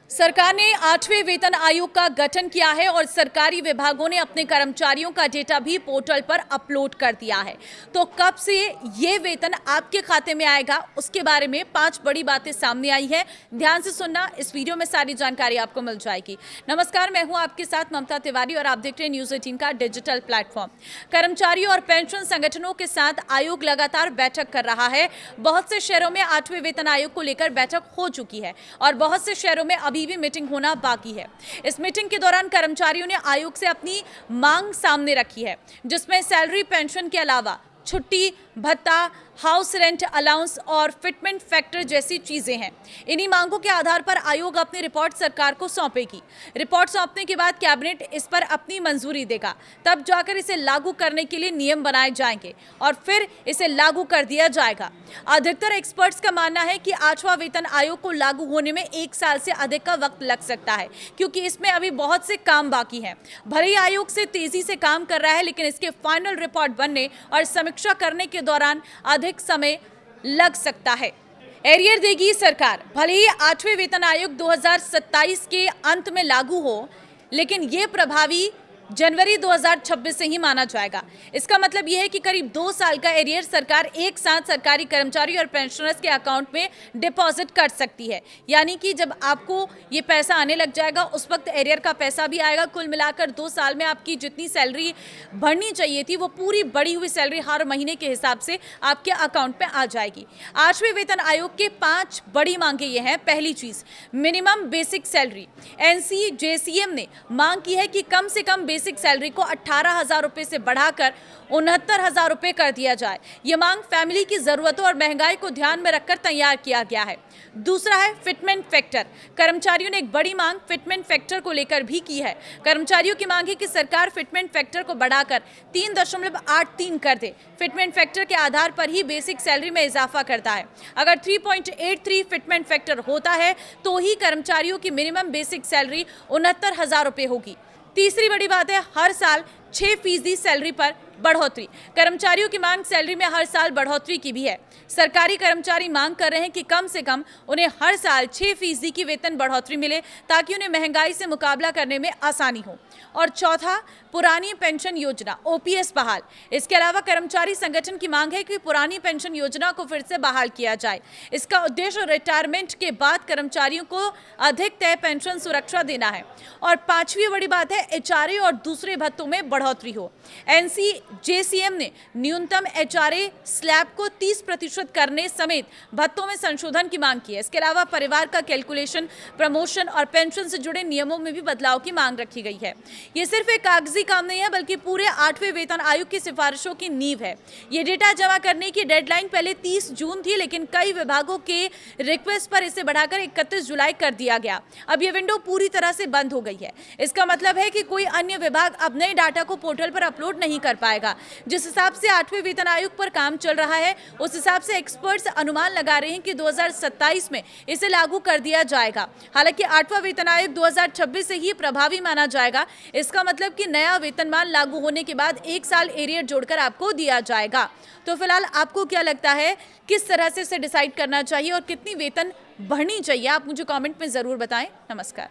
सरकार ने 8वें वेतन आयोग का गठन किया है और सरकारी विभागों ने अपने कर्मचारियों का डेटा भी पोर्टल पर अपलोड कर दिया है। तो कब से ये वेतन आपके खाते में आएगा, उसके बारे में 5 बड़ी बातें सामने आई है। ध्यान से सुनना, इस वीडियो में सारी जानकारी आपको मिल जाएगी। नमस्कार, मैं हूं आपके साथ ममता तिवारी और आप देख रहे हैं न्यूज़ 18 का डिजिटल प्लेटफॉर्म। कर्मचारियों और पेंशन संगठनों के साथ आयोग लगातार बैठक कर रहा है। बहुत से शहरों में 8वें वेतन आयोग को लेकर बैठक हो चुकी है और बहुत से शहरों में अभी भी मीटिंग होना बाकी है। इस मीटिंग के दौरान कर्मचारियों ने आयोग से अपनी मांग सामने रखी है, जिसमें सैलरी, पेंशन के अलावा छुट्टी, भत्ता, हाउस रेंट अलाउंस और फिटमेंट फैक्टर जैसी चीजें हैं। इन्हीं मांगों के आधार पर आयोग अपनी रिपोर्ट सरकार को सौंपेगी। रिपोर्ट सौंपने के बाद कैबिनेट इस पर अपनी मंजूरी देगा, तब जाकर इसे लागू करने के लिए नियम बनाए जाएंगे और फिर इसे लागू कर दिया जाएगा। अधिकतर एक्सपर्ट्स का मानना है कि 8वां वेतन आयोग को लागू होने में 1 साल से अधिक का वक्त लग सकता है, क्योंकि इसमें अभी बहुत से काम बाकी हैं। भले ही आयोग से तेजी से काम कर रहा है, लेकिन इसके फाइनल रिपोर्ट बनने और समीक्षा करने के दौरान अधिक समय लग सकता है। एरियर देगी सरकार। भले ही 8वें वेतन आयोग 2027 के अंत में लागू हो, लेकिन ये प्रभावी जनवरी 2026 से ही माना जाएगा। इसका मतलब यह है कि करीब 2 साल का एरियर सरकार एक साथ सरकारी कर्मचारी और पेंशनर्स के अकाउंट में डिपॉजिट कर सकती है। यानी कि जब आपको ये पैसा आने लग जाएगा, उस वक्त एरियर का पैसा भी आएगा। कुल मिलाकर 2 साल में आपकी जितनी सैलरी बढ़नी चाहिए थी, वो पूरी बढ़ी हुई सैलरी हर महीने के हिसाब से आपके अकाउंट में आ जाएगी। 8वें वेतन आयोग के 5 बड़ी मांगे ये हैं। पहली चीज, मिनिमम बेसिक सैलरी। NCJCM ने मांग की है कि कम से कम बेसिक सैलरी को 18,000 रुपए से बढ़ाकर 69,000 रुपए कर दिया जाए। यह मांग फैमिली की जरूरतों और महंगाई को ध्यान में रखकर तैयार किया गया है। दूसरा है फिटमेंट फैक्टर। कर्मचारियों ने एक बड़ी मांग फिटमेंट फैक्टर को लेकर भी की है। कर्मचारियों की मांग है कि सरकार फिटमेंट फैक्टर को बढ़ाकर 3.83 कर दे। फिटमेंट फैक्टर के आधार पर ही बेसिक सैलरी में इजाफा करता है। अगर 3.83 फिटमेंट फैक्टर होता है तो ही कर्मचारियों की मिनिमम बेसिक सैलरी 69,000 रुपए होगी। तीसरी बड़ी बात है, हर साल 6% सैलरी पर बढ़ोतरी। कर्मचारियों की मांग सैलरी में हर साल बढ़ोतरी की भी है। सरकारी कर्मचारी मांग कर रहे हैं कि कम से कम उन्हें हर साल 6% की वेतन बढ़ोतरी मिले, ताकि उन्हें महंगाई से मुकाबला करने में आसानी हो। और चौथा, पुरानी पेंशन योजना OPS बहाल। इसके अलावा कर्मचारी संगठन की मांग है कि पुरानी पेंशन योजना को फिर से बहाल किया जाए। इसका उद्देश्य रिटायरमेंट के बाद कर्मचारियों को अधिक तय पेंशन सुरक्षा देना है। और 5वीं बड़ी बात है, HRA और दूसरे भत्तों में बढ़ोतरी हो। NCJCM ने न्यूनतम HRA स्लैब को 30% करने समेत भत्तों में संशोधन की मांग की है। इसके अलावा परिवार का कैलकुलेशन, प्रमोशन और पेंशन से जुड़े नियमों में भी बदलाव की मांग रखी गई है। ये सिर्फ एक कागजी काम नहीं है, बल्कि पूरे 8वें वेतन आयोग की सिफारिशों की नींव है। ये डेटा जमा करने की डेडलाइन पहले 30 जून थी, लेकिन कई विभागों के रिक्वेस्ट पर इसे बढ़ाकर 31 जुलाई कर दिया गया। अब ये विंडो पूरी तरह से बंद हो गई है। इसका मतलब है कि कोई अन्य विभाग अब नए डाटा को पोर्टल पर अपलोड नहीं कर पाएगा। जिस हिसाब से 8वें वेतन आयोग पर काम चल रहा है, उस हिसाब से एक्सपर्ट्स अनुमान लगा रहे हैं कि 2027 में इसे लागू कर दिया जाएगा। हालांकि 8वां वेतन आयोग 2026 से ही प्रभावी माना जाएगा। इसका मतलब कि नया वेतनमान लागू होने के बाद 1 साल एरियर जोड़कर आपको दिया जाएगा। तो फिलहाल आपको क्या लगता है, किस तरह से इसे डिसाइड करना चाहिए और कितनी वेतन बढ़नी चाहिए, आप मुझे कमेंट में जरूर बताएं। नमस्कार।